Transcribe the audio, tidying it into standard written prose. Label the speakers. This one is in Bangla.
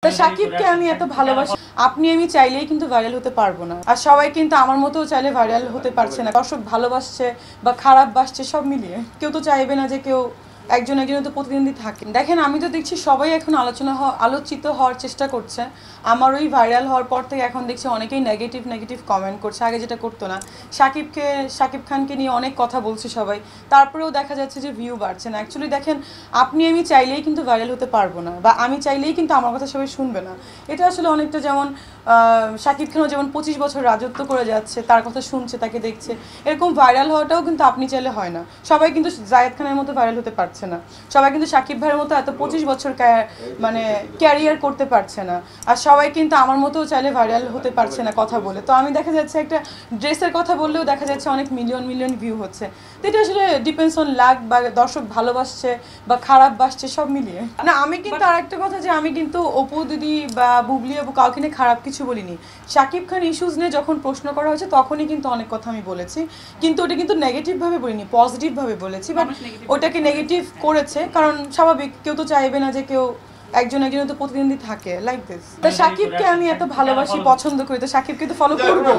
Speaker 1: তো সাকিবকে আমি এত ভালোবাসি, আপনি আমি চাইলেই কিন্তু ভাইরাল হতে পারবো না, আর সবাই কিন্তু আমার মতো চাইলে ভাইরাল হতে পারছে না। দর্শক ভালোবাসছে বা খারাপ বাসছে সব মিলিয়ে, কেউ তো চাইবে না যে কেউ একজন একজনের তো প্রতিদ্বন্দ্বী থাকে। দেখেন আমি তো দেখছি সবাই এখন আলোচিত হওয়ার চেষ্টা করছে। আমার ওই ভাইরাল হওয়ার পর থেকে এখন দেখছি অনেকেই নেগেটিভ কমেন্ট করছে, আগে যেটা করতো না। শাকিব খানকে নিয়ে অনেক কথা বলছে সবাই, তারপরেও দেখা যাচ্ছে যে ভিউ বাড়ছে না। অ্যাকচুয়ালি দেখেন আপনি আমি চাইলেই কিন্তু ভাইরাল হতে পারবো না, বা আমি চাইলেই কিন্তু আমার কথা সবাই শুনবে না। এটা আসলে অনেকটা যেমন শাকিব খানও যেমন 25 বছর রাজত্ব করে যাচ্ছে, তার কথা শুনছে, তাকে দেখছে, এরকম ভাইরাল হওয়াটাও কিন্তু আপনি চাইলে হয় না। সবাই কিন্তু জায়েদ খানের মতো ভাইরাল হতে পারছে না, সবাই কিন্তু শাকিব ভাইয়ের মতো এত 25 বছর মানে ক্যারিয়ার করতে পারছে না, আর সবাই কিন্তু আমার মতো চাইলে ভাইরাল হতে পারছে না কথা বলে। তো আমি দেখা যাচ্ছে একটা ড্রেসের কথা বললেও দেখা যাচ্ছে অনেক মিলিয়ন ভিউ হচ্ছে। তো এটা আসলে ডিপেন্ডস অন লাক, বা দর্শক ভালোবাসছে বা খারাপ বাসছে সব মিলিয়ে না। আমি কিন্তু আরেকটা কথা, যে আমি কিন্তু অপু দিদি বা বুবলি আপু কাউকে নিয়ে খারাপ কিছু বলিনি। শাকিব খান ইস্যুস নিয়ে যখন প্রশ্ন করা হয়েছে তখনই কিন্তু অনেক কথা আমি বলেছি, কিন্তু ওটা কিন্তু নেগেটিভভাবে বলিনি, পজিটিভভাবে বলেছি। বাট ওটাকে নেগেটিভ করেছে কারণ স্বাভাবিক, কেউ তো চাইবে না যে কেউ একজন একজনের তো প্রতিদ্বন্দ্বী থাকে লাইক দিস। তো শাকিবকে আমি এত ভালোবাসি, পছন্দ করি, তো শাকিবকে তো ফলো করবো।